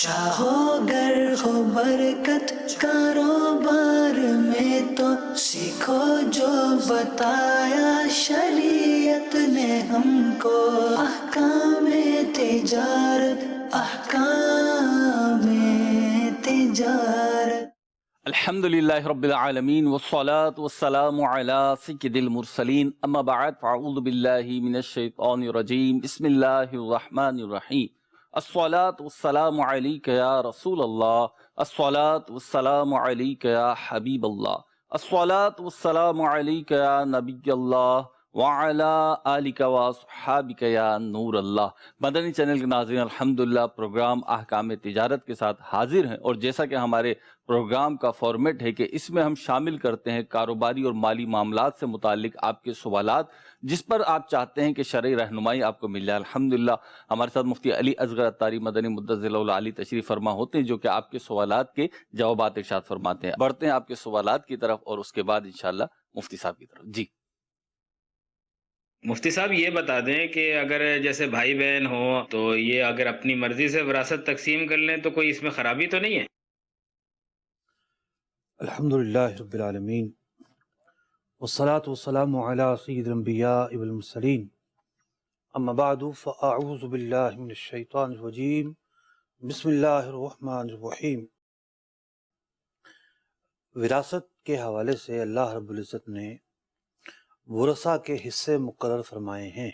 چاہو گر ہو برکت کاروبار میں تو سیکھو جو بتایا شریعت نے ہم کو، احکام تجارت، احکام تجارت۔ الحمدللہ رب العالمین والصلاة والسلام علی سید المرسلین، اما بعد فاعوذ باللہ من الشیطان الرجیم، بسم اللہ الرحمن الرحیم۔ الصلاة والسلام علیک یا رسول اللہ، الصلاة والسلام علیک یا حبیب اللہ، الصلاة والسلام علیک یا نبی اللہ وعلا آلک واصحابک یا نور اللہ۔ مدنی چینل کے ناظرین، الحمدللہ پروگرام احکام تجارت کے ساتھ حاضر ہیں، اور جیسا کہ ہمارے پروگرام کا فارمیٹ ہے کہ اس میں ہم شامل کرتے ہیں کاروباری اور مالی معاملات سے متعلق آپ کے سوالات، جس پر آپ چاہتے ہیں کہ شرعی رہنمائی آپ کو مل جائے۔ الحمدللہ ہمارے ساتھ مفتی علی اصغر عطاری مدنی مدظل العالی تشریف فرما ہوتے ہیں، جو کہ آپ کے سوالات کے جوابات ارشاد فرماتے ہیں۔ بڑھتے ہیں آپ کے سوالات کی طرف اور اس کے بعد انشاءاللہ مفتی صاحب کی طرف۔ جی مفتی صاحب، یہ بتا دیں کہ اگر جیسے بھائی بہن ہوں تو یہ اگر اپنی مرضی سے وراثت تقسیم کر لیں تو کوئی اس میں خرابی تو نہیں ہے؟ الحمدللہ رب العالمین والصلاة والسلام علی سید الانبیاء والمرسلین، اما بعد فاعوذ باللہ من الشیطان الرجیم، بسم اللہ الرحمن الرحیم۔ وراثت کے حوالے سے اللہ رب العزت نے ورثہ کے حصے مقرر فرمائے ہیں۔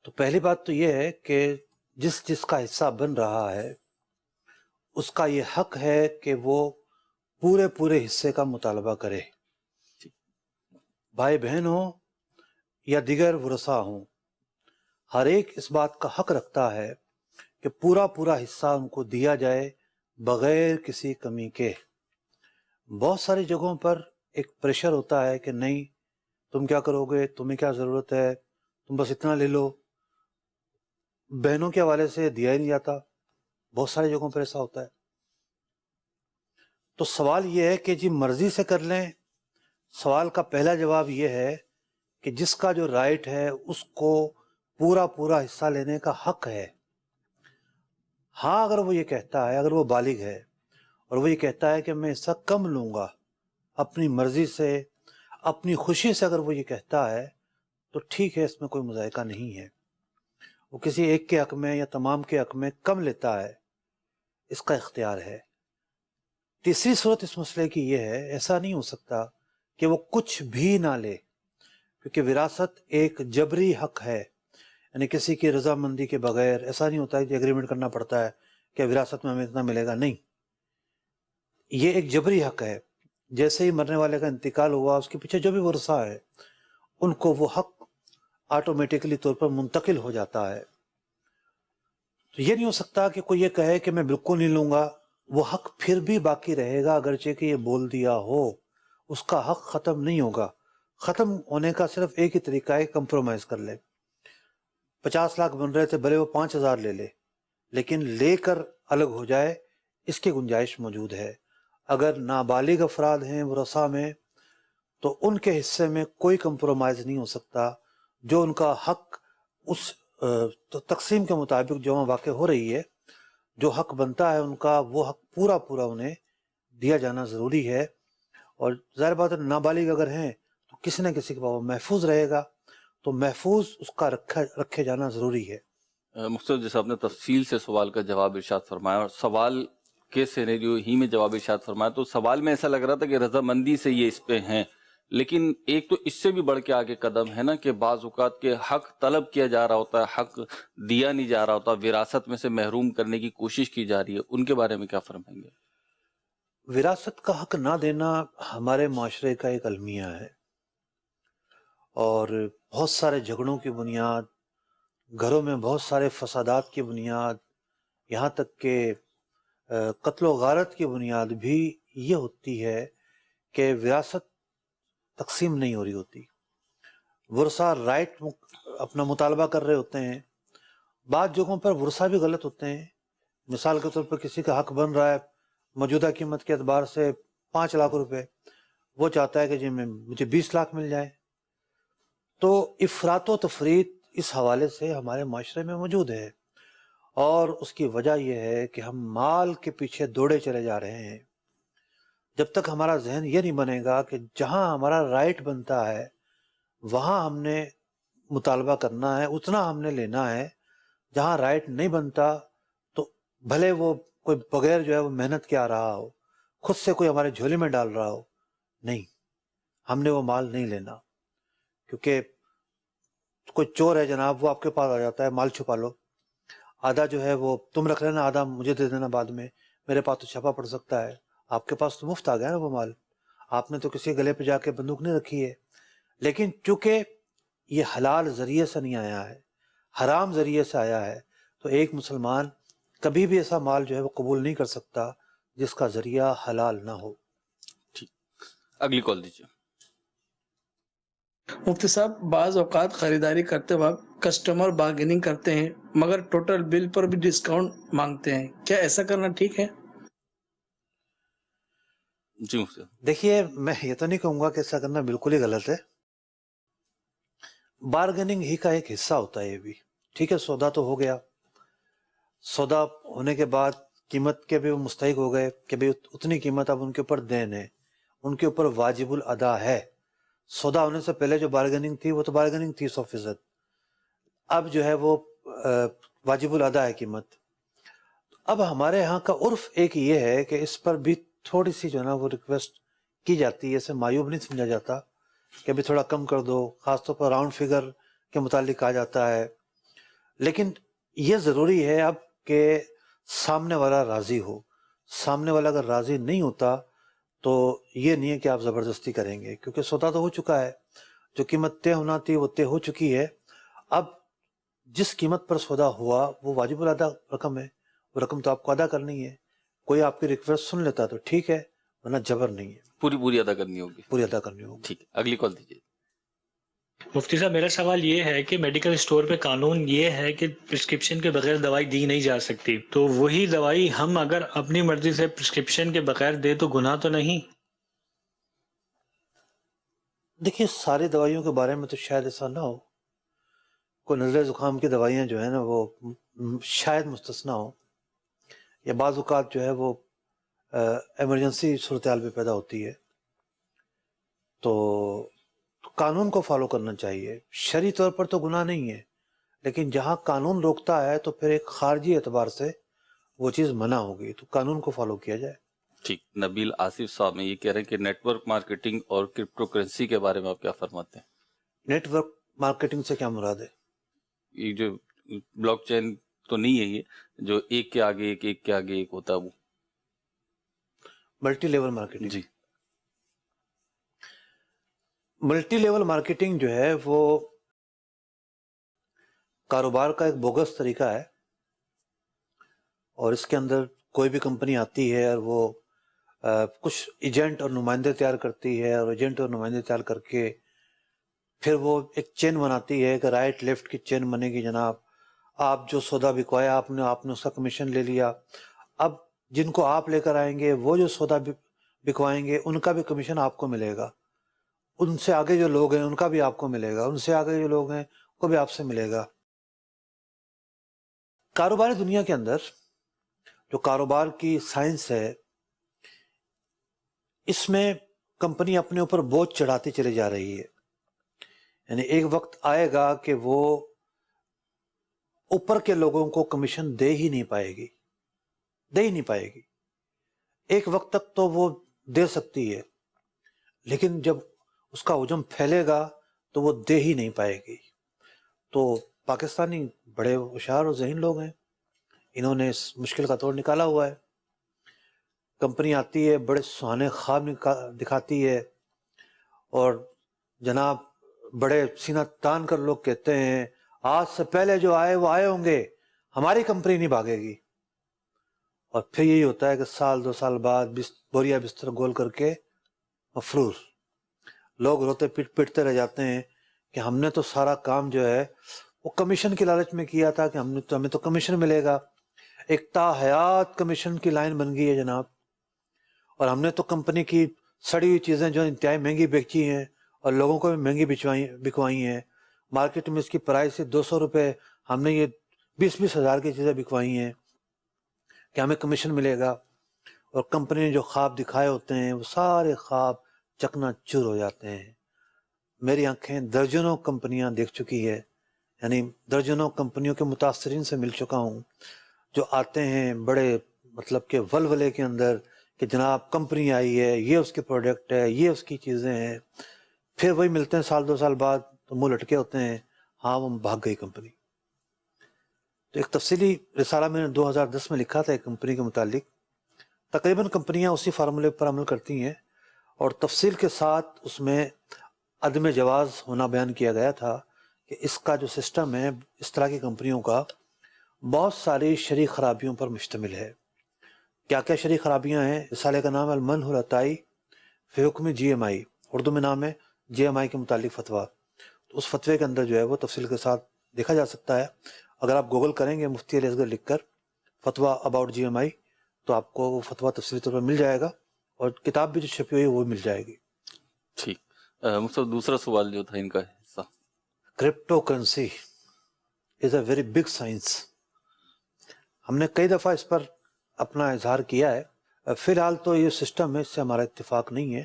تو پہلی بات تو یہ ہے کہ جس کا حصہ بن رہا ہے اس کا یہ حق ہے کہ وہ پورے حصے کا مطالبہ کرے، بھائی بہن ہوں یا دیگر ورثہ ہوں، ہر ایک اس بات کا حق رکھتا ہے کہ پورا حصہ ان کو دیا جائے بغیر کسی کمی کے۔ بہت ساری جگہوں پر ایک پریشر ہوتا ہے کہ نہیں، تم کیا کرو گے، تمہیں کیا ضرورت ہے، تم بس اتنا لے لو۔ بہنوں کے حوالے سے دیا ہی نہیں جاتا، بہت ساری جگہوں پر ایسا ہوتا ہے۔ تو سوال یہ ہے کہ جی مرضی سے کر لیں۔ سوال کا پہلا جواب یہ ہے کہ جس کا جو رائٹ ہے اس کو پورا حصہ لینے کا حق ہے۔ ہاں، اگر وہ یہ کہتا ہے، اگر وہ بالغ ہے اور وہ یہ کہتا ہے کہ میں حصہ کم لوں گا، اپنی مرضی سے، اپنی خوشی سے اگر وہ یہ کہتا ہے تو ٹھیک ہے، اس میں کوئی مذائقہ نہیں ہے۔ وہ کسی ایک کے حق میں یا تمام کے حق میں کم لیتا ہے، اس کا اختیار ہے۔ تیسری صورت اس مسئلے کی یہ ہے، ایسا نہیں ہو سکتا کہ وہ کچھ بھی نہ لے، کیونکہ وراثت ایک جبری حق ہے، یعنی کسی کی رضامندی کے بغیر ایسا نہیں ہوتا ہے کہ اگریمنٹ کرنا پڑتا ہے کہ وراثت میں ہمیں اتنا ملے گا، نہیں، یہ ایک جبری حق ہے۔ جیسے ہی مرنے والے کا انتقال ہوا، اس کے پیچھے جو بھی ورثہ ہے ان کو وہ حق آٹومیٹکلی طور پر منتقل ہو جاتا ہے۔ تو یہ نہیں ہو سکتا کہ کوئی یہ کہے کہ میں بالکل نہیں لوں گا، وہ حق پھر بھی باقی رہے گا، اگرچہ کہ یہ بول دیا ہو، اس کا حق ختم نہیں ہوگا۔ ختم ہونے کا صرف ایک ہی طریقہ ہے، کمپرومائز کر لے۔ 50 لاکھ بن رہے تھے، بھلے وہ 5,000 لے لے، لیکن لے کر الگ ہو جائے، اس کی گنجائش موجود ہے۔ اگر نابالغ افراد ہیں ورثہ میں تو ان کے حصے میں کوئی کمپرومائز نہیں ہو سکتا۔ جو ان کا حق اس تقسیم کے مطابق جو وہاں واقع ہو رہی ہے، جو حق بنتا ہے ان کا، وہ حق پورا انہیں دیا جانا ضروری ہے۔ اور ظاہر بات ہے، نابالغ اگر ہیں تو کسی نہ کسی کے پاس وہ محفوظ رہے گا، تو محفوظ اس کا رکھے جانا ضروری ہے۔ مفتی جیسے آپ نے تفصیل سے سوال کا جواب ارشاد فرمایا اور سوال کے سینیریو ہی میں جواب ارشاد فرمایا، تو سوال میں ایسا لگ رہا تھا کہ رضامندی سے یہ اس پہ ہیں، لیکن ایک تو اس سے بھی بڑھ کے آگے قدم ہے نا کہ بعض اوقات کے حق طلب کیا جا رہا ہوتا ہے، حق دیا نہیں جا رہا ہوتا، وراثت میں سے محروم کرنے کی کوشش کی جا رہی ہے، ان کے بارے میں کیا فرمائیں گے؟ وراثت کا حق نہ دینا ہمارے معاشرے کا ایک المیہ ہے، اور بہت سارے جھگڑوں کی بنیاد، گھروں میں بہت سارے فسادات کی بنیاد، یہاں تک کہ قتل و غارت کی بنیاد بھی یہ ہوتی ہے کہ وراثت تقسیم نہیں ہو رہی ہوتی۔ ورثہ رائٹ اپنا مطالبہ کر رہے ہوتے ہیں، بعض جگہوں پر ورثہ بھی غلط ہوتے ہیں۔ مثال کے طور پر کسی کا حق بن رہا ہے موجودہ قیمت کے اعتبار سے 5 لاکھ روپے، وہ چاہتا ہے کہ جی مجھے 20 لاکھ مل جائے۔ تو افراط و تفریط اس حوالے سے ہمارے معاشرے میں موجود ہے، اور اس کی وجہ یہ ہے کہ ہم مال کے پیچھے دوڑے چلے جا رہے ہیں۔ جب تک ہمارا ذہن یہ نہیں بنے گا کہ جہاں ہمارا رائٹ بنتا ہے وہاں ہم نے مطالبہ کرنا ہے، اتنا ہم نے لینا ہے، جہاں رائٹ نہیں بنتا تو بھلے وہ کوئی بغیر جو ہے وہ محنت کے آ رہا ہو، خود سے کوئی ہمارے جھولے میں ڈال رہا ہو، نہیں، ہم نے وہ مال نہیں لینا۔ کیونکہ کوئی چور ہے جناب، وہ آپ کے پاس آ جاتا ہے، مال چھپا لو، آدھا جو ہے وہ تم رکھ لینا، آدھا مجھے دے دینا بعد میں، میرے پاس تو چھپا پڑ سکتا ہے۔ آپ کے پاس تو مفت آ گیا نا وہ مال، آپ نے تو کسی گلے پہ جا کے بندوق نہیں رکھی ہے۔ لیکن چونکہ یہ حلال ذریعے سے نہیں آیا ہے، حرام ذریعے سے آیا ہے، تو ایک مسلمان کبھی بھی ایسا مال جو ہے وہ قبول نہیں کر سکتا جس کا ذریعہ حلال نہ ہو۔ ٹھیک، اگلی کال دیجیے۔ مفتی صاحب، بعض اوقات خریداری کرتے وقت کسٹمر بارگیننگ کرتے ہیں مگر ٹوٹل بل پر بھی ڈسکاؤنٹ مانگتے ہیں، کیا ایسا کرنا ٹھیک ہے؟ جی مفتی صاحب۔ دیکھیے، میں یہ تو نہیں کہوں گا کہ ایسا کرنا بالکل ہی غلط ہے، بارگیننگ ہی کا ایک حصہ ہوتا ہے یہ بھی۔ ٹھیک ہے، سودا تو ہو گیا، سودا ہونے کے بعد قیمت کے بھی وہ مستحق ہو گئے کہ بھئی اتنی قیمت اب ان کے اوپر دین ہے، ان کے اوپر واجب الادا ہے۔ سودا ہونے سے پہلے جو بارگیننگ تھی وہ تو بارگیننگ تھی 100%، اب جو ہے وہ واجب الادا ہے قیمت۔ اب ہمارے ہاں کا عرف ایک یہ ہے کہ اس پر بھی تھوڑی سی جو ہے نا وہ ریکویسٹ کی جاتی ہے، اسے معیوب نہیں سمجھا جاتا کہ ابھی تھوڑا کم کر دو، خاص طور پر راؤنڈ فگر کے متعلق کہا جاتا ہے۔ لیکن یہ ضروری ہے اب کہ سامنے والا راضی ہو، سامنے والا اگر راضی نہیں ہوتا تو یہ نہیں ہے کہ آپ زبردستی کریں گے، کیونکہ سودا تو ہو چکا ہے، جو قیمت طے ہونا تھی وہ طے ہو چکی ہے۔ اب جس قیمت پر سودا ہوا وہ واجب الادا رقم ہے، وہ رقم تو آپ کو ادا کرنی ہے۔ کوئی آپ کی ریکویسٹ سن لیتا تو ٹھیک ہے، ورنہ جبر نہیں ہے، پوری ادا کرنی ہوگی۔ پوری ادا کرنی ہوگی۔ ٹھیک ہے، اگلی کال دیجیے۔ مفتی صاحب، میرا سوال یہ ہے کہ میڈیکل اسٹور پہ قانون یہ ہے کہ پرسکرپشن کے بغیر دوائی دی نہیں جا سکتی، تو وہی دوائی ہم اگر اپنی مرضی سے پرسکرپشن کے بغیر دے تو گناہ تو نہیں؟ دیکھیے، ساری دوائیوں کے بارے میں تو شاید ایسا نہ ہو، کوئی نزلہ زکام کی دوائیاں جو ہیں نا وہ شاید مستثنا ہو، یا بعض اوقات جو ہے وہ ایمرجنسی صورتحال بھی پیدا ہوتی ہے، تو قانون کو فالو کرنا چاہیے۔ شرعی طور پر تو گناہ نہیں ہے، لیکن جہاں قانون روکتا ہے تو پھر ایک خارجی اعتبار سے وہ چیز منع ہوگی، تو قانون کو فالو کیا جائے۔ ٹھیک، نبیل آصف صاحب میں یہ کہہ رہے ہیں کہ نیٹ ورک مارکیٹنگ اور کرپٹو کرنسی کے بارے میں آپ کیا فرماتے ہیں؟ نیٹ ورک مارکیٹنگ سے کیا مراد ہے؟ یہ جو بلاک چین تو نہیں ہے، یہ جو ایک کے آگے ایک کے آگے ایک ہوتا ہے وہ؟ Multi level marketing. جی، ملٹی لیول مارکیٹنگ جو ہے وہ کاروبار کا ایک بوگس طریقہ ہے، اور اس کے اندر کوئی بھی کمپنی آتی ہے اور وہ کچھ ایجنٹ اور نمائندے تیار کرتی ہے، اور ایجنٹ اور نمائندے تیار کر کے پھر وہ ایک چین بناتی ہے کہ رائٹ لیفٹ کی چین بنے گی جناب، آپ جو سودا بکوایا آپ نے اس کا کمیشن لے لیا، اب جن کو آپ لے کر آئیں گے وہ جو سودا بکوائیں گے ان کا بھی کمیشن آپ کو ملے گا، ان سے آگے جو لوگ ہیں ان کا بھی آپ کو ملے گا، ان سے آگے جو لوگ ہیں وہ بھی آپ سے ملے گا۔ کاروباری دنیا کے اندر جو کاروبار کی سائنس ہے، اس میں کمپنی اپنے اوپر بوجھ چڑھاتی چلی جا رہی ہے، یعنی ایک وقت آئے گا کہ وہ اوپر کے لوگوں کو کمیشن دے ہی نہیں پائے گی۔ ایک وقت تک تو وہ دے سکتی ہے، لیکن جب اس کا حجم پھیلے گا تو وہ دے ہی نہیں پائے گی۔ تو پاکستانی بڑے ہوشیار اور ذہین لوگ ہیں، انہوں نے اس مشکل کا توڑ نکالا ہوا ہے۔ کمپنی آتی ہے، بڑے سہانے خواب دکھاتی ہے، اور جناب بڑے سینہ تان کر لوگ کہتے ہیں آج سے پہلے جو آئے وہ آئے ہوں گے، ہماری کمپنی نہیں بھاگے گی، اور پھر یہی ہوتا ہے کہ سال 2 سال بعد بوریا بستر گول کر کے مفروض، لوگ روتے پٹتے رہ جاتے ہیں کہ ہم نے تو سارا کام جو ہے وہ کمیشن کی لالچ میں کیا تھا کہ ہمیں تو کمیشن ملے گا، ایک تا حیات کمیشن کی لائن بن گئی ہے جناب، اور ہم نے تو کمپنی کی سڑی ہوئی چیزیں جو انتہائی مہنگی بیچی ہیں اور لوگوں کو بھی مہنگی بکوائی ہیں، مارکیٹ میں اس کی پرائس 200 روپے، ہم نے یہ 20-20 ہزار کی چیزیں بکوائی ہیں کہ ہمیں کمیشن ملے گا، اور کمپنی نے جو خواب دکھائے ہوتے ہیں وہ سارے خواب چکنا چور ہو جاتے ہیں۔ میری آنکھیں درجنوں کمپنیاں دیکھ چکی ہے، یعنی درجنوں کمپنیوں کے متاثرین سے مل چکا ہوں جو آتے ہیں بڑے مطلب کہ ولولے کے اندر کہ جناب کمپنی آئی ہے، یہ اس کے پروڈکٹ ہے، یہ اس کی چیزیں ہیں، پھر وہی ملتے ہیں سال 2 سال بعد تو منہ لٹکے ہوتے ہیں، ہاں وہ بھاگ گئی کمپنی۔ تو ایک تفصیلی رسالہ میں نے 2010 میں لکھا تھا ایک کمپنی کے متعلق، تقریباً کمپنیاں اسی فارمولے پر عمل کرتی ہیں، اور تفصیل کے ساتھ اس میں عدم جواز ہونا بیان کیا گیا تھا کہ اس کا جو سسٹم ہے اس طرح کی کمپنیوں کا بہت ساری شرعی خرابیوں پر مشتمل ہے۔ کیا کیا شرعی خرابیاں ہیں؟ رسالے کا نام ہے المنع العطائی فی حکم GMI، اردو میں نام ہے GMI کے متعلق فتویٰ۔ تو اس فتوے کے اندر جو ہے وہ تفصیل کے ساتھ دیکھا جا سکتا ہے، اگر آپ گوگل کریں گے مفتی علی اصغر لکھ کر فتویٰ اباؤٹ GMI تو آپ کو وہ فتویٰ تفصیلی طور پر مل جائے گا، اور کتاب بھی جو چھپی ہوئی ہے وہ مل جائے گی۔ ٹھیک، مفتی دوسرا سوال جو تھا ان کا حصہ، crypto currency is a very big science. ہم نے کئی دفعہ اس پر اپنا اظہار کیا ہے، فی الحال تو یہ سسٹم ہے، اس سے ہمارا اتفاق نہیں ہے۔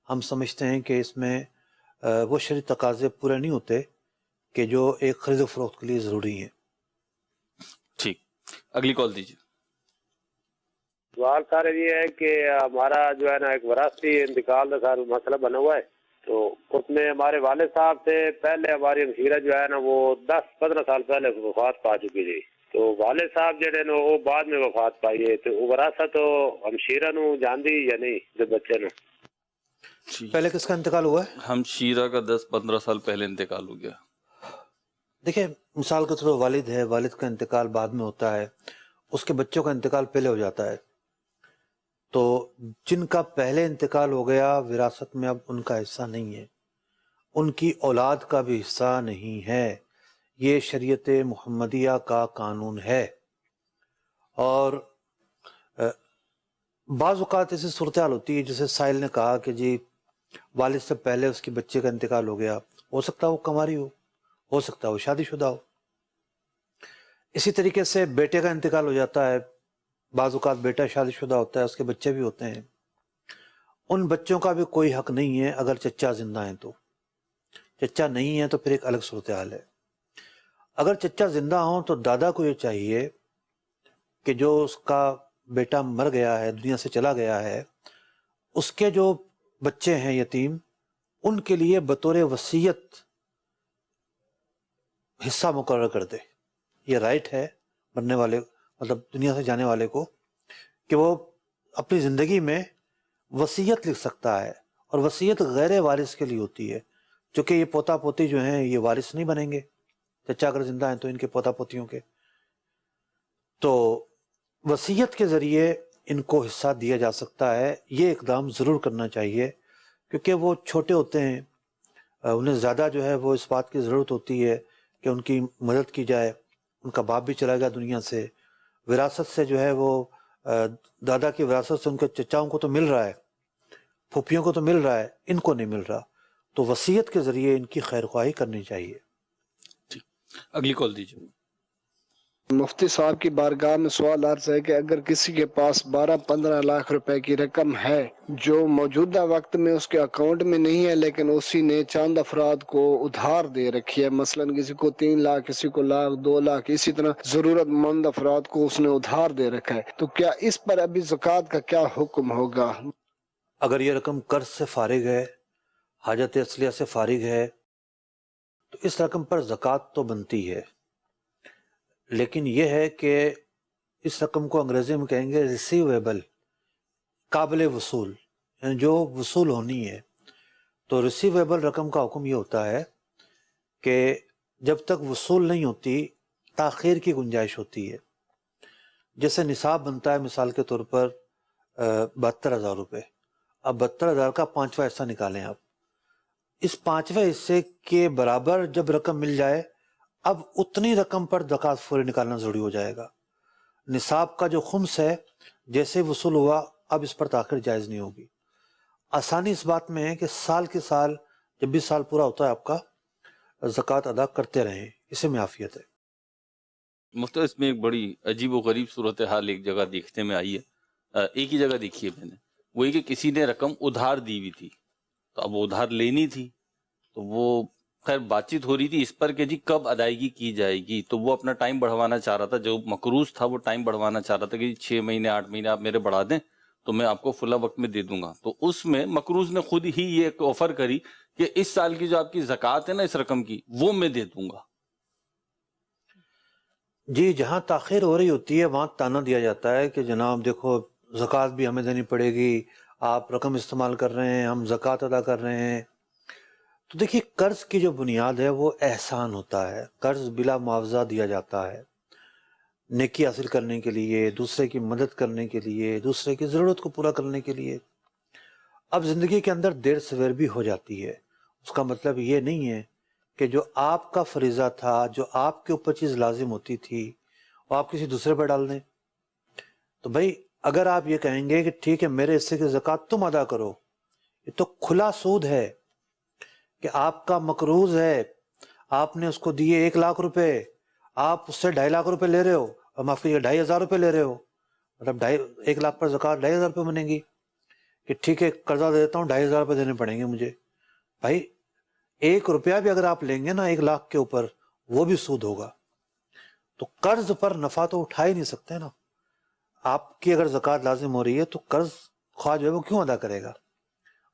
ہم سمجھتے ہیں کہ اس میں وہ شرعی تقاضے پورے نہیں ہوتے کہ جو ایک خرید و فروخت کے لیے ضروری ہیں۔ ٹھیک، اگلی کال دیجیے۔ سوال سر یہ ہے کہ ہمارا جو ہے نا ایک وراثتی انتقال کا سر مسئلہ بنا ہوا ہے، تو اس میں ہمارے والد صاحب سے پہلے ہماری ہمشیرہ جو ہے نا وہ 10-15 سال پہلے وفات پا چکی تھی، تو والد صاحب جڑے نا وہ بعد میں وفات پائی ہے، تو وراثت ہمشیرہ نو جاندی یا نہیں جو بچے نو؟ پہلے کس کا انتقال ہوا ہے؟ ہمشیرہ کا 10-15 سال پہلے انتقال ہو گیا۔ دیکھیں مثال کے طور پر والد ہے، والد کا انتقال بعد میں ہوتا ہے، اس کے بچوں کا انتقال پہلے ہو جاتا ہے، تو جن کا پہلے انتقال ہو گیا وراثت میں اب ان کا حصہ نہیں ہے، ان کی اولاد کا بھی حصہ نہیں ہے۔ یہ شریعت محمدیہ کا قانون ہے، اور بعض اوقات ایسی صورتحال ہوتی ہے جیسے سائل نے کہا کہ جی والد سے پہلے اس کے بچے کا انتقال ہو گیا، ہو سکتا ہے وہ کنواری ہو سکتا ہے وہ شادی شدہ ہو۔ اسی طریقے سے بیٹے کا انتقال ہو جاتا ہے، بعض اوقات بیٹا شادی شدہ ہوتا ہے، اس کے بچے بھی ہوتے ہیں، ان بچوں کا بھی کوئی حق نہیں ہے اگر چچا زندہ ہیں تو۔ چچا نہیں ہے تو پھر ایک الگ صورتحال ہے۔ اگر چچا زندہ ہوں تو دادا کو یہ چاہیے کہ جو اس کا بیٹا مر گیا ہے، دنیا سے چلا گیا ہے، اس کے جو بچے ہیں یتیم، ان کے لیے بطور وصیت حصہ مقرر کر دے۔ یہ رائٹ ہے مرنے والے مطلب دنیا سے جانے والے کو کہ وہ اپنی زندگی میں وصیت لکھ سکتا ہے، اور وصیت غیر وارث کے لیے ہوتی ہے، چونکہ یہ پوتا پوتی جو ہیں یہ وارث نہیں بنیں گے، چچا اگر زندہ ہیں تو ان کے پوتا پوتیوں کے، تو وصیت کے ذریعے ان کو حصہ دیا جا سکتا ہے۔ یہ اقدام ضرور کرنا چاہیے کیونکہ وہ چھوٹے ہوتے ہیں، انہیں زیادہ جو ہے وہ اس بات کی ضرورت ہوتی ہے کہ ان کی مدد کی جائے۔ ان کا باپ بھی چلا گیا دنیا سے، وراثت سے جو ہے وہ دادا کی وراثت سے ان کے چچاؤں کو تو مل رہا ہے، پھوپھیوں کو تو مل رہا ہے، ان کو نہیں مل رہا، تو وصیت کے ذریعے ان کی خیر خواہی کرنی چاہیے۔ اگلی کال دیجیے۔ مفتی صاحب کی بارگاہ میں سوال عرض ہے کہ اگر کسی کے پاس 12-15 لاکھ روپے کی رقم ہے جو موجودہ وقت میں اس کے اکاؤنٹ میں نہیں ہے، لیکن اسی نے چند افراد کو ادھار دے رکھی ہے، مثلا کسی کو 3 لاکھ، کسی کو 1,00,000 2 لاکھ، اسی طرح ضرورت مند افراد کو اس نے ادھار دے رکھا ہے، تو کیا اس پر ابھی زکوٰۃ کا کیا حکم ہوگا؟ اگر یہ رقم قرض سے فارغ ہے، حاجت اصلیہ سے فارغ ہے، تو اس رقم پر زکوٰۃ تو بنتی ہے، لیکن یہ ہے کہ اس رقم کو انگریزی میں کہیں گے ریسیویبل، قابل وصول، یعنی جو وصول ہونی ہے۔ تو ریسیویبل رقم کا حکم یہ ہوتا ہے کہ جب تک وصول نہیں ہوتی تاخیر کی گنجائش ہوتی ہے۔ جیسے نصاب بنتا ہے مثال کے طور پر 72,000 روپے، اب 72,000 کا 5واں حصہ نکالیں آپ، اس 5ویں حصے کے برابر جب رقم مل جائے اب اتنی رقم پر زکوٰۃ فوری نکالنا ضروری ہو جائے گا۔ نصاب کا جو خمس ہے جیسے وصول ہوا اب اس پر تاخیر جائز نہیں ہوگی۔ آسانی اس بات میں ہے کہ سال کے سال جب بھی سال پورا ہوتا ہے آپ کا زکوٰۃ ادا کرتے رہیں، اسے میں عافیت ہے۔ مفتی اس میں ایک بڑی عجیب و غریب صورتحال ایک جگہ دیکھنے میں آئی ہے، ایک ہی جگہ دیکھی ہے میں نے، وہی کہ کسی نے رقم ادھار دی ہوئی تھی، تو اب وہ ادھار لینی تھی، تو وہ خیر بات چیت ہو رہی تھی اس پر کہ جی کب ادائیگی کی جائے گی، تو وہ اپنا ٹائم بڑھوانا چاہ رہا تھا، جو مقروض تھا وہ ٹائم بڑھوانا چاہ رہا تھا کہ 6 مہینے 8 مہینے آپ میرے بڑھا دیں تو میں آپ کو فلاں وقت میں دے دوں گا. تو اس میں مقروض نے خود ہی یہ ایک آفر کری کہ اس سال کی جو آپ کی زکوٰۃ ہے نا اس رقم کی وہ میں دے دوں گا. جی، جہاں تاخیر ہو رہی ہوتی ہے وہاں تانا دیا جاتا ہے کہ جناب دیکھو زکوٰۃ بھی ہمیں دینی پڑے گی، آپ رقم استعمال کر رہے ہیں، ہم زکوٰۃ ادا کر رہے ہیں. تو دیکھیے قرض کی جو بنیاد ہے وہ احسان ہوتا ہے، قرض بلا معاوضہ دیا جاتا ہے، نیکی حاصل کرنے کے لیے، دوسرے کی مدد کرنے کے لیے، دوسرے کی ضرورت کو پورا کرنے کے لیے. اب زندگی کے اندر دیر سویر بھی ہو جاتی ہے، اس کا مطلب یہ نہیں ہے کہ جو آپ کا فریضہ تھا، جو آپ کے اوپر چیز لازم ہوتی تھی وہ آپ کسی دوسرے پر ڈال دیں. تو بھائی اگر آپ یہ کہیں گے کہ ٹھیک ہے میرے حصے کی زکوٰۃ تم ادا کرو، یہ تو کھلا سود ہے کہ آپ کا مقروض ہے، آپ نے اس کو دیے 1 لاکھ روپے، آپ اس سے 2.5 لاکھ روپے لے رہے ہو، معاف کیجیے 2,500 روپے لے رہے ہو، مطلب 1 لاکھ پر زکوٰۃ 2,500 روپے بنے گی کہ ٹھیک ہے قرضہ دے دیتا ہوں 2,500 روپے دینے پڑیں گے مجھے. بھائی 1 روپیہ بھی اگر آپ لیں گے نا 1 لاکھ کے اوپر وہ بھی سود ہوگا. تو قرض پر نفع تو اٹھا ہی نہیں سکتے نا. آپ کی اگر زکوٰۃ لازم ہو رہی ہے تو قرض خواہ جو ہے وہ کیوں ادا کرے گا؟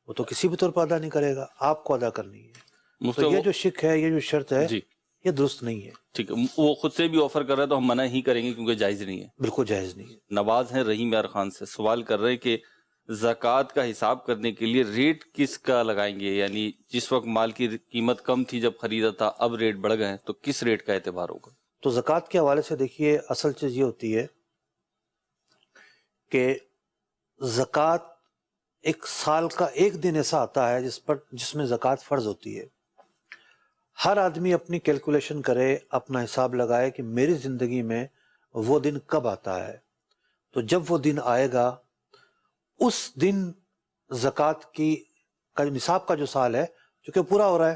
وہ تو کسی بھی طور پر ادا نہیں کرے گا، آپ کو ادا کرنی ہے. تو یہ جو شک ہے، یہ جو شرط ہے، جی یہ درست نہیں ہے. ٹھیک ہے، وہ خود سے بھی آفر کر رہا ہے تو ہم منع ہی کریں گے کیونکہ جائز نہیں ہے. بالکل جائز نہیں ہے. نواز ہیں رحیم یار خان سے سوال کر رہے کہ زکوٰۃ کا حساب کرنے کے لیے ریٹ کس کا لگائیں گے، یعنی جس وقت مال کی قیمت کم تھی جب خریدا تھا اب ریٹ بڑھ گئے ہیں تو کس ریٹ کا اعتبار ہوگا؟ تو زکوٰۃ کے حوالے سے دیکھیے اصل چیز یہ ہوتی ہے کہ زکوٰۃ ایک سال کا ایک دن ایسا آتا ہے جس میں زکوٰۃ فرض ہوتی ہے. ہر آدمی اپنی کیلکولیشن کرے، اپنا حساب لگائے کہ میری زندگی میں وہ دن کب آتا ہے. تو جب وہ دن آئے گا اس دن زکوٰۃ کا نصاب کا جو سال ہے چونکہ پورا ہو رہا ہے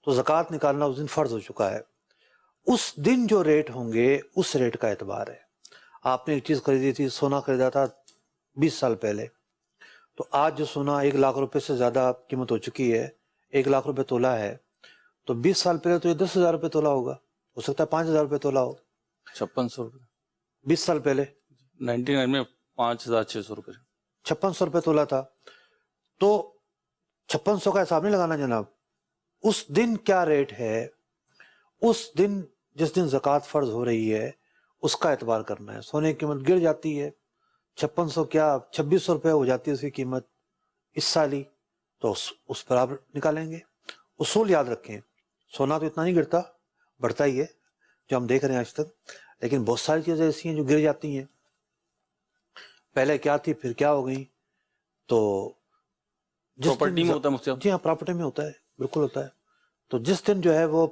تو زکوٰۃ نکالنا اس دن فرض ہو چکا ہے. اس دن جو ریٹ ہوں گے اس ریٹ کا اعتبار ہے. آپ نے ایک چیز خریدی تھی، سونا خریدا تھا 20 سال پہلے، تو آج جو سونا 1 لاکھ روپے سے زیادہ قیمت ہو چکی ہے، 1 لاکھ روپے تولہ ہے، تو 20 سال پہلے تو یہ 10,000 روپے تولہ ہوگا، ہو سکتا ہے 5,000 روپے تولہ ہو. 5600 روپے 20 سال پہلے 99 میں 5,600 روپے 5600 روپے تولہ تھا. تو 5600 کا حساب نہیں لگانا جناب، اس دن کیا ریٹ ہے، اس دن جس دن زکوٰۃ فرض ہو رہی ہے اس کا اعتبار کرنا ہے. سونے کی قیمت گر جاتی ہے 5600 کیا 2600 روپے ہو جاتی ہے اس کی قیمت اس سال ہی، تو اس پر آپ نکالیں گے. اصول یاد رکھیں، سونا تو اتنا نہیں گرتا، بڑھتا ہی ہے جو ہم دیکھ رہے ہیں آج تک، لیکن بہت ساری چیزیں ایسی ہیں جو گر جاتی ہیں، پہلے کیا تھی پھر کیا ہو گئی. تو پراپرٹی میں ہوتا ہے مفتی صاحب؟ جی ہاں پراپرٹی میں ہوتا ہے، بالکل ہوتا ہے. تو جس دن جو ہے وہ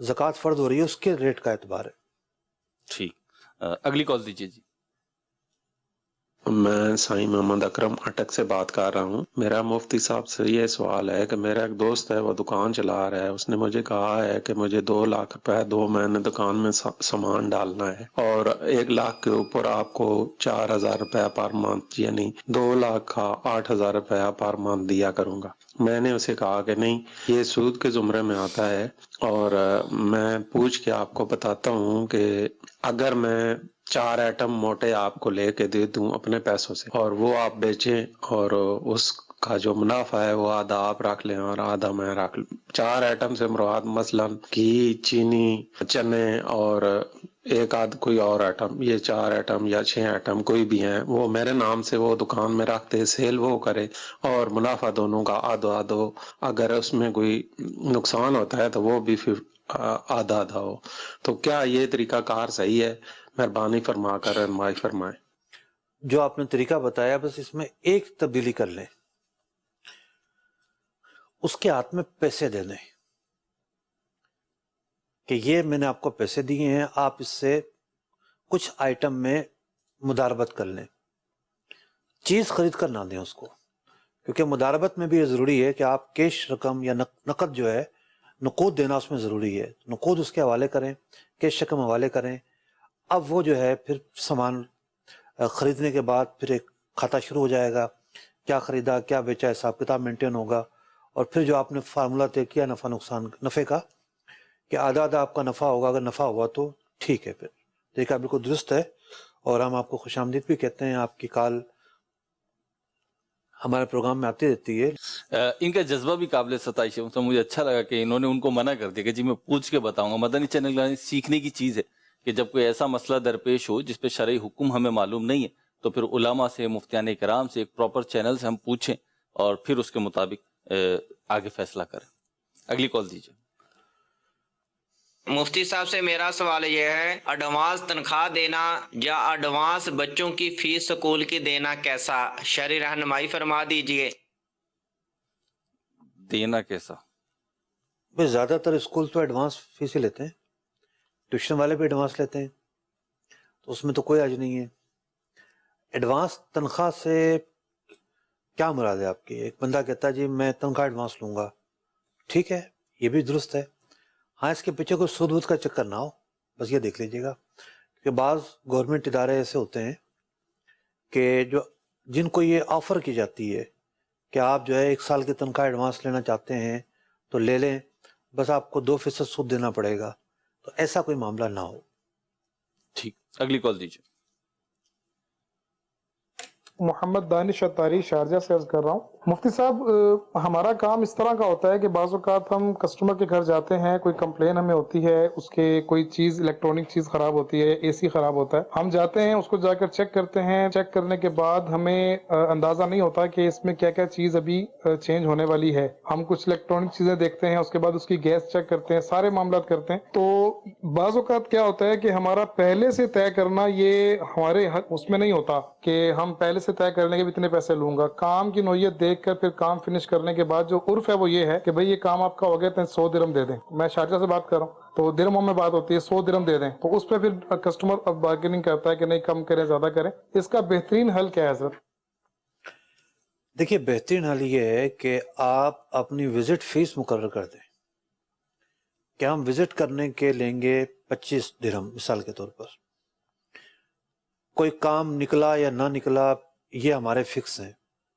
زکوٰۃ فرض ہو رہی ہے اس کے ریٹ کا اعتبار ہے. ٹھیک، اگلی کال دیجیے جی. میں سائیں محمد اکرم اٹک سے بات کر رہا ہوں. میرا مفتی صاحب سے یہ سوال ہے کہ میرا ایک دوست ہے وہ دکان چلا رہا ہے، اس نے مجھے کہا ہے کہ مجھے 2 لاکھ روپے 2 مہینے دکان میں سامان ڈالنا ہے اور 1 لاکھ کے اوپر آپ کو 4,000 روپے پر منتھ یعنی 2 لاکھ کا 8,000 روپے پر منتھ دیا کروں گا. میں نے اسے کہا کہ نہیں، یہ سود کے زمرے میں آتا ہے، اور میں پوچھ کے آپ کو بتاتا ہوں کہ اگر میں 4 ایٹم موٹے آپ کو لے کے دے دوں اپنے پیسوں سے اور وہ آپ بیچیں اور اس کا جو منافع ہے وہ آدھا آپ رکھ لیں اور آدھا میں رکھ لوں. 4 ایٹم سے مراد مثلا گھی، چینی، چنے اور ایک آدھ کوئی اور ایٹم، یہ 4 ایٹم یا 6 ایٹم کوئی بھی ہیں، وہ میرے نام سے وہ دکان میں رکھتے، سیل وہ کرے اور منافع دونوں کا آدھو آدھو. اگر اس میں کوئی نقصان ہوتا ہے تو وہ بھی پھر آدھا آدھا ہو. تو کیا یہ طریقہ کار صحیح ہے؟ مہربانی فرما کر رہنمائی فرمائیں. جو آپ نے طریقہ بتایا بس اس میں ایک تبدیلی کر لیں، اس کے ہاتھ میں پیسے دے دیں کہ یہ میں نے آپ کو پیسے دیے ہیں، آپ اس سے کچھ آئٹم میں مداربت کر لیں. چیز خرید کر نہ دیں اس کو، کیونکہ مداربت میں بھی یہ ضروری ہے کہ آپ کیش رقم یا نقد جو ہے نقود دینا اس میں ضروری ہے. نقود اس کے حوالے کریں، کیش رقم حوالے کریں. اب وہ جو ہے پھر سامان خریدنے کے بعد پھر ایک کھاتا شروع ہو جائے گا، کیا خریدا کیا بیچا، حساب کتاب مینٹین ہوگا، اور پھر جو آپ نے فارمولہ طے کیا نفع کا کہ آدھا آدھا آپ کا نفع ہوگا، اگر نفع ہوا تو ٹھیک ہے، پھر دیکھا بالکل درست ہے، اور ہم آپ کو خوش آمدید بھی کہتے ہیں، آپ کی کال ہمارے پروگرام میں آتی رہتی ہے۔ ان کا جذبہ بھی قابل ستائش ہے، مجھے اچھا لگا کہ انہوں نے ان کو منع کر دیا کہ جی میں پوچھ کے بتاؤں گا۔ مدنی چینل سیکھنے کی چیز ہے کہ جب کوئی ایسا مسئلہ درپیش ہو جس پہ شرعی حکم ہمیں معلوم نہیں ہے تو پھر علماء سے، مفتیان کرام سے، ایک پراپر چینل سے ہم پوچھیں اور پھر اس کے مطابق آگے فیصلہ کریں۔ اگلی کال دیجیے۔ مفتی صاحب سے میرا سوال یہ ہے، ایڈوانس تنخواہ دینا یا ایڈوانس بچوں کی فیس سکول کی دینا کیسا؟ شرعی رہنمائی فرما دیجئے۔ دینا کیسا؟ بھئی زیادہ تر اسکول تو ایڈوانس فیس ہی لیتے ہیں، ٹیوشن والے بھی ایڈوانس لیتے ہیں، تو اس میں تو کوئی حرج نہیں ہے۔ ایڈوانس تنخواہ سے کیا مراد ہے آپ کی؟ ایک بندہ کہتا ہے جی میں تنخواہ ایڈوانس لوں گا، ٹھیک ہے، یہ بھی درست ہے، ہاں اس کے پیچھے کوئی سود وود کا چکر نہ ہو، بس یہ دیکھ لیجئے گا کہ بعض گورنمنٹ ادارے ایسے ہوتے ہیں کہ جن کو یہ آفر کی جاتی ہے کہ آپ جو ہے 1 سال کی تنخواہ ایڈوانس لینا چاہتے ہیں تو لے لیں، بس آپ کو 2% سود دینا پڑے گا، تو ایسا کوئی معاملہ نہ ہو۔ ٹھیک، اگلی کال دیجیے۔ محمد دانش اتاری شارجہ سے عرض کر رہا ہوں۔ مفتی صاحب ہمارا کام اس طرح کا ہوتا ہے کہ بعض اوقات ہم کسٹمر کے گھر جاتے ہیں، کوئی کمپلین ہمیں ہوتی ہے، اس کے کوئی چیز الیکٹرانک چیز خراب ہوتی ہے، اے سی خراب ہوتا ہے، ہم جاتے ہیں اس کو جا کر چیک کرتے ہیں، چیک کرنے کے بعد ہمیں اندازہ نہیں ہوتا کہ اس میں کیا کیا چیز ابھی چینج ہونے والی ہے، ہم کچھ الیکٹرانک چیزیں دیکھتے ہیں، اس کے بعد اس کی گیس چیک کرتے ہیں، سارے معاملات کرتے ہیں، تو بعض اوقات کیا ہوتا ہے کہ ہمارا پہلے سے طے کرنا یہ ہمارے اس میں نہیں ہوتا کہ ہم پہلے سے طے کر لیں گے اتنے پیسے لوں گا، کام کی نوعیت دیکھ کر پھر کام فنش کرنے کے بعد جو عرف ہے وہ یہ ہے کہ بھئی یہ کام آپ کا ہو گیا تو 100 درہم دے دیں، میں شارجہ سے بات کر رہا ہوں تو درہموں میں بات ہوتی ہے، 100 درہم دے دیں، تو اس پہ پھر کسٹمر بارگیننگ کرتا ہے کہ نہیں کم کریں زیادہ کریں، اس کا بہترین حل کیا ہے حضرت؟ دیکھیے بہترین حل یہ ہے کہ آپ اپنی وزٹ فیس مقرر کر دیں کہ ہم وزٹ کرنے کے لیں گے 25 درہم مثال کے طور پر، کوئی کام نکلا یا نہ نکلا یہ ہمارے فکس ہیں،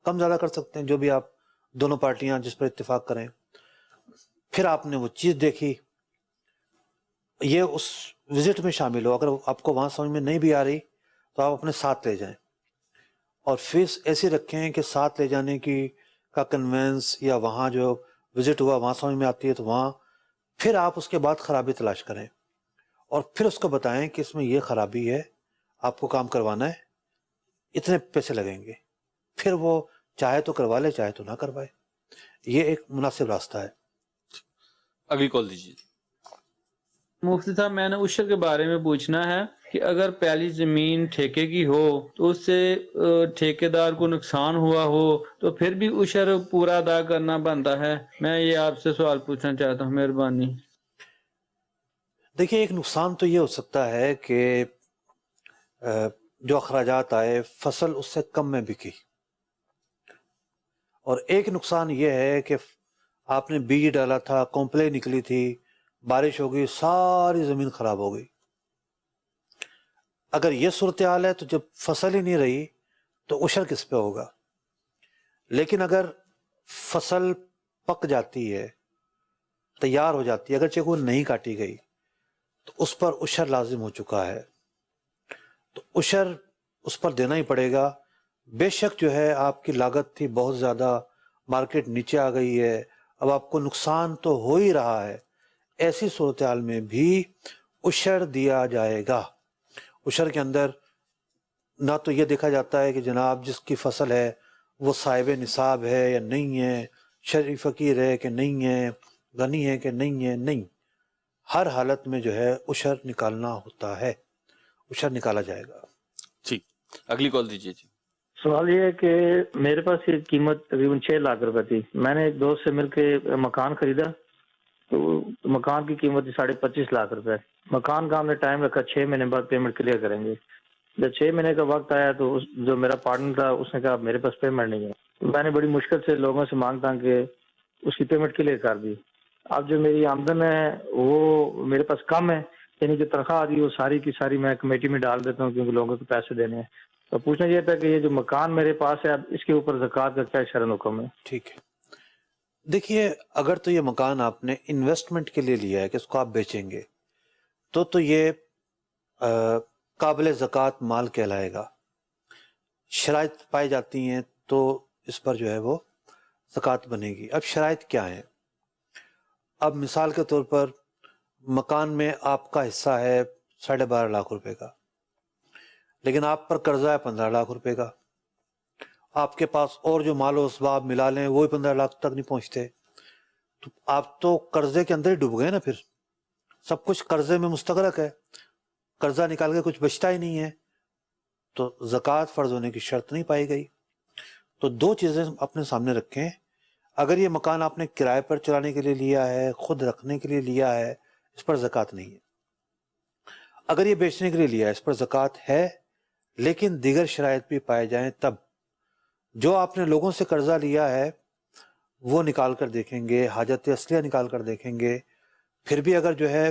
کم زیادہ کر سکتے ہیں جو بھی آپ دونوں پارٹیاں جس پر اتفاق کریں، پھر آپ نے وہ چیز دیکھی، یہ اس وزٹ میں شامل ہو، اگر آپ کو وہاں سمجھ میں نہیں بھی آ رہی تو آپ اپنے ساتھ لے جائیں، اور فیس ایسی رکھیں کہ ساتھ لے جانے کی کا کنوینس یا وہاں جو وزٹ ہوا وہاں سمجھ میں آتی ہے تو وہاں پھر آپ اس کے بعد خرابی تلاش کریں اور پھر اس کو بتائیں کہ اس میں یہ خرابی ہے، آپ کو کام کروانا ہے، اتنے پیسے لگیں گے، پھر وہ چاہے تو کروا لے چاہے تو نہ کروائے، یہ ایک مناسب راستہ ہے۔ اگلی کال دیجیے۔ مفتی صاحب میں نے عشر کے بارے میں پوچھنا ہے کہ اگر پہلی زمین ٹھیکے کی ہو تو اس سے ٹھیکے دار کو نقصان ہوا ہو تو پھر بھی عشر پورا ادا کرنا بنتا ہے؟ میں یہ آپ سے سوال پوچھنا چاہتا ہوں، مہربانی۔ دیکھیے ایک نقصان تو یہ ہو سکتا ہے کہ جو اخراجات آئے فصل اس سے کم میں بکی، اور ایک نقصان یہ ہے کہ آپ نے بیج ڈالا تھا، کمپلے نکلی تھی، بارش ہو گئی، ساری زمین خراب ہو گئی۔ اگر یہ صورتحال ہے تو جب فصل ہی نہیں رہی تو عشر کس پہ ہوگا؟ لیکن اگر فصل پک جاتی ہے، تیار ہو جاتی ہے، اگرچہ وہ نہیں کاٹی گئی تو اس پر عشر لازم ہو چکا ہے، تو عشر اس پر دینا ہی پڑے گا۔ بے شک جو ہے آپ کی لاگت تھی بہت زیادہ، مارکیٹ نیچے آ گئی ہے، اب آپ کو نقصان تو ہو ہی رہا ہے، ایسی صورتحال میں بھی عشر دیا جائے گا۔ عشر کے اندر نہ تو یہ دیکھا جاتا ہے کہ جناب جس کی فصل ہے وہ صاحب نصاب ہے یا نہیں ہے، شرعی فقیر ہے کہ نہیں ہے، غنی ہے کہ نہیں ہے، نہیں، ہر حالت میں جو ہے عشر نکالنا ہوتا ہے، عشر نکالا جائے گا۔ ٹھیک، اگلی کال دیجیے جی۔ سوال یہ ہے کہ میرے پاس یہ قیمت تقریباً 6 لاکھ روپے تھی، میں نے ایک دوست سے مل کے مکان خریدا تو مکان کی قیمت تھی 25.5 لاکھ روپے۔ مکان کا ہم نے ٹائم رکھا 6 مہینے بعد پیمنٹ کلیئر کریں گے۔ جب 6 مہینے کا وقت آیا تو جو میرا پارٹنر تھا اس نے کہا میرے پاس پیمنٹ نہیں ہے، تو میں نے بڑی مشکل سے لوگوں سے مانگتا کہ اس کی پیمنٹ کلیئر کر دی۔ اب جو میری آمدن ہے وہ میرے پاس کم ہے، یعنی جو تنخواہ آتی ہے وہ ساری کی ساری میں کمیٹی میں ڈال دیتا ہوں کیونکہ لوگوں کو پیسے دینے ہیں. تو پوچھنا یہ تھا کہ یہ جو مکان میرے پاس ہے اب اس کے اوپر زکوٰۃ کا کیا شرعاً حکم ہے؟ ٹھیک ہے. دیکھیے اگر تو یہ مکان آپ نے انویسٹمنٹ کے لیے لیا ہے کہ اس کو آپ بیچیں گے تو یہ قابل زکوٰۃ مال کہلائے گا. شرائط پائی جاتی ہیں تو اس پر جو ہے وہ زکوٰۃ بنے گی. اب شرائط کیا ہیں؟ اب مثال کے طور پر مکان میں آپ کا حصہ ہے 12.5 لاکھ روپے کا، لیکن آپ پر قرضہ ہے 15 لاکھ روپے کا. آپ کے پاس اور جو مال و اسباب ملا لیں وہ 15 لاکھ تک نہیں پہنچتے، تو آپ تو قرضے کے اندر ہی ڈوب گئے نا. پھر سب کچھ قرضے میں مستغرق ہے، قرضہ نکال کے کچھ بچتا ہی نہیں ہے، تو زکوٰۃ فرض ہونے کی شرط نہیں پائی گئی. تو دو چیزیں اپنے سامنے رکھیں. اگر یہ مکان آپ نے کرائے پر چلانے کے لیے لیا ہے، خود رکھنے کے لیے لیا ہے، اس پر زکوٰۃ نہیں ہے. اگر یہ بیچنے کے لیے لیا ہے اس پر زکوٰۃ ہے، لیکن دیگر شرائط بھی پائے جائیں تب. جو آپ نے لوگوں سے قرضہ لیا ہے وہ نکال کر دیکھیں گے، حاجت اصلیہ نکال کر دیکھیں گے، پھر بھی اگر جو ہے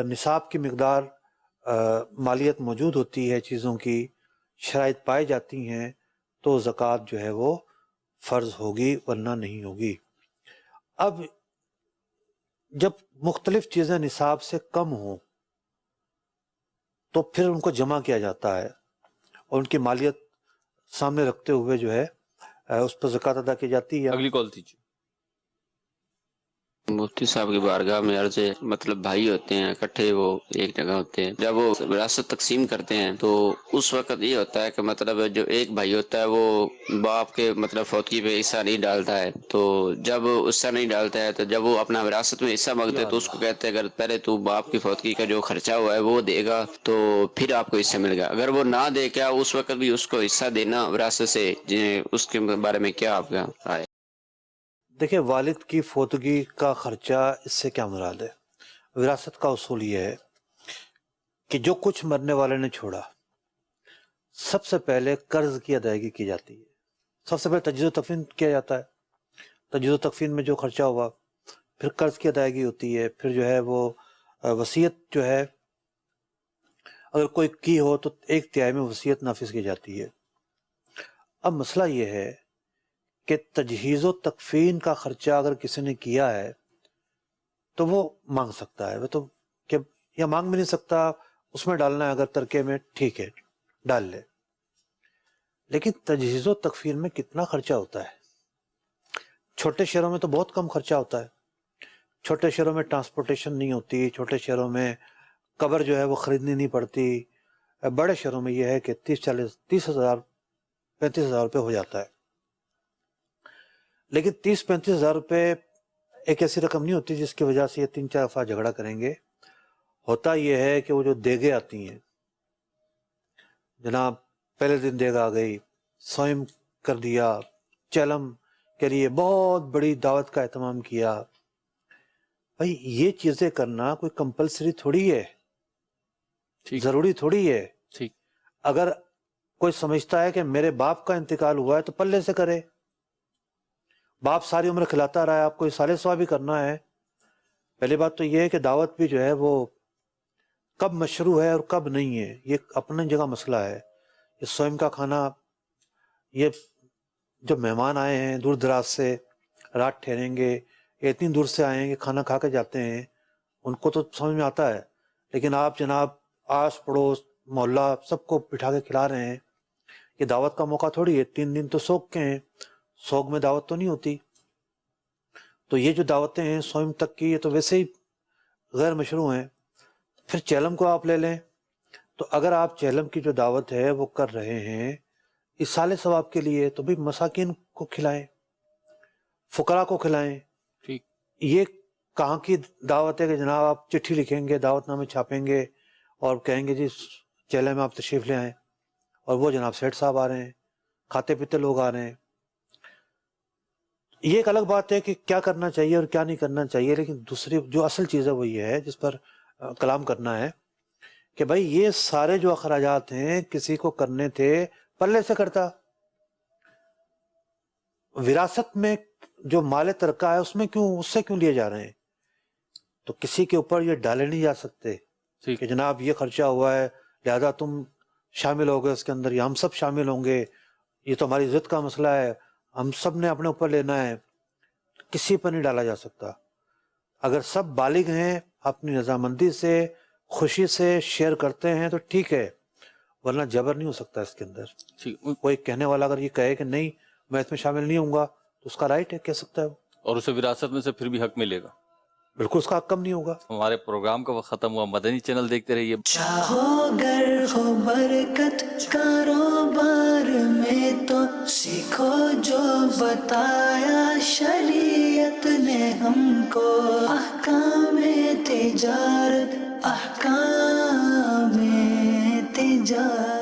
نصاب کی مقدار مالیت موجود ہوتی ہے، چیزوں کی شرائط پائی جاتی ہیں، تو زکوٰۃ جو ہے وہ فرض ہوگی ورنہ نہیں ہوگی. اب جب مختلف چیزیں نصاب سے کم ہوں تو پھر ان کو جمع کیا جاتا ہے اور ان کی مالیت سامنے رکھتے ہوئے جو ہے اس پر زکوٰۃ ادا کی جاتی ہے. اگلی کال دیجیے. مفتی صاحب کی بارگاہ میں عرض ہے، مطلب بھائی ہوتے ہیں اکٹھے، وہ ایک جگہ ہوتے ہیں، جب وہ وراثت تقسیم کرتے ہیں تو اس وقت یہ ہوتا ہے کہ مطلب جو ایک بھائی ہوتا ہے وہ باپ کے مطلب فوتگی پہ حصہ نہیں ڈالتا ہے، تو جب حصہ نہیں ڈالتا ہے تو جب وہ اپنا وراثت میں حصہ مانگتے ہیں تو اس کو کہتے ہیں اگر پہلے تو باپ کی فوتگی کا جو خرچہ ہوا ہے وہ دے گا تو پھر آپ کو حصہ ملے گا. اگر وہ نہ دے، کیا اس وقت بھی اس کو حصہ دینا وراثت سے، اس کے بارے میں کیا آپ کا رائے؟ دیکھیں والد کی فوتگی کا خرچہ، اس سے کیا مراد ہے؟ وراثت کا اصول یہ ہے کہ جو کچھ مرنے والے نے چھوڑا سب سے پہلے قرض کی ادائیگی کی جاتی ہے. سب سے پہلے تجہیز و تکفین کیا جاتا ہے. تجہیز و تکفین میں جو خرچہ ہوا پھر قرض کی ادائیگی ہوتی ہے، پھر جو ہے وہ وصیت جو ہے اگر کوئی کی ہو تو 1/3 میں وصیت نافذ کی جاتی ہے. اب مسئلہ یہ ہے کہ تجہیز و تکفین کا خرچہ اگر کسی نے کیا ہے تو وہ مانگ سکتا ہے، وہ تو کہ یا مانگ بھی نہیں سکتا، اس میں ڈالنا ہے اگر ترکے میں ٹھیک ہے ڈال لے. لیکن تجہیز و تکفین میں کتنا خرچہ ہوتا ہے؟ چھوٹے شہروں میں تو بہت کم خرچہ ہوتا ہے. چھوٹے شہروں میں ٹرانسپورٹیشن نہیں ہوتی، چھوٹے شہروں میں قبر جو ہے وہ خریدنی نہیں پڑتی. بڑے شہروں میں یہ ہے کہ 30,000 35,000 روپے ہو جاتا ہے. لیکن 30-35 ہزار روپے ایک ایسی رقم نہیں ہوتی جس کی وجہ سے یہ 3-4 افراد جھگڑا کریں گے. ہوتا یہ ہے کہ وہ جو دیگیں آتی ہیں، جناب پہلے دن دیگ آ گئی، سوئم کر دیا، چلم کے لیے بہت بڑی دعوت کا اہتمام کیا. بھائی یہ چیزیں کرنا کوئی کمپلسری تھوڑی ہے، ضروری تھوڑی ہے. اگر کوئی سمجھتا ہے کہ میرے باپ کا انتقال ہوا ہے تو پلے سے کرے، باپ ساری عمر کھلاتا رہا ہے، آپ کو سالے سوا بھی کرنا ہے. پہلی بات تو یہ ہے کہ دعوت بھی جو ہے وہ کب مشروع ہے اور کب نہیں ہے، یہ اپنی جگہ مسئلہ ہے. یہ سوئم کا کھانا، یہ جب مہمان آئے ہیں دور دراز سے، رات ٹھہریں گے، اتنی دور سے آئے ہیں کہ کھانا کھا کے جاتے ہیں، ان کو تو سمجھ میں آتا ہے. لیکن آپ جناب آس پڑوس محلہ سب کو بٹھا کے کھلا رہے ہیں، یہ دعوت کا موقع تھوڑی ہے. 3 دن تو سوگ کے ہیں، سوگ میں دعوت تو نہیں ہوتی. تو یہ جو دعوتیں ہیں سوئم تک کی، یہ تو ویسے ہی غیر مشروع ہیں. پھر چہلم کو آپ لے لیں، تو اگر آپ چہلم کی جو دعوت ہے وہ کر رہے ہیں اصالِ ثواب کے لیے، تو بھی مساکین کو کھلائیں، فقراء کو کھلائیں. یہ کہاں کی دعوت ہے کہ جناب آپ چٹھی لکھیں گے، دعوت نامے چھاپیں گے اور کہیں گے جی چہلم میں آپ تشریف لے آئیں، اور وہ جناب سیٹھ صاحب آ رہے ہیں، کھاتے پیتے لوگ آ رہے ہیں. یہ ایک الگ بات ہے کہ کیا کرنا چاہیے اور کیا نہیں کرنا چاہیے. لیکن دوسری جو اصل چیز ہے وہ یہ ہے جس پر کلام کرنا ہے کہ بھائی یہ سارے جو اخراجات ہیں کسی کو کرنے تھے پلے سے کرتا. وراثت میں جو مال ترکہ ہے اس میں کیوں، اس سے کیوں لیے جا رہے ہیں؟ تو کسی کے اوپر یہ ڈالے نہیں جا سکتے. کہ جناب یہ خرچہ ہوا ہے لہذا تم شامل ہو گئے اس کے اندر، یا ہم سب شامل ہوں گے، یہ تو ہماری عزت کا مسئلہ ہے، ہم سب نے اپنے اوپر لینا ہے، کسی پر نہیں ڈالا جا سکتا۔ اگر سب بالغ ہیں، اپنی رضامندی سے خوشی سے شیئر کرتے ہیں تو ٹھیک ہے، ورنہ جبر نہیں ہو سکتا اس کے اندر۔ کوئی کہنے والا اگر یہ کہے کہ نہیں میں اس میں شامل نہیں ہوں گا تو اس کا رائٹ ہے، کہہ سکتا ہے وہ، اور اسے وراثت میں سے پھر بھی حق ملے گا، بالکل اس کا حق کم نہیں ہوگا۔ ہمارے پروگرام کا وقت ختم ہوا، مدنی چینل دیکھتے رہیے۔ چاہو گر ہو برکت کاروبار میں تو سیکھو جو بتایا شریعت نے ہم کو، احکام تجارت، احکام تجارت۔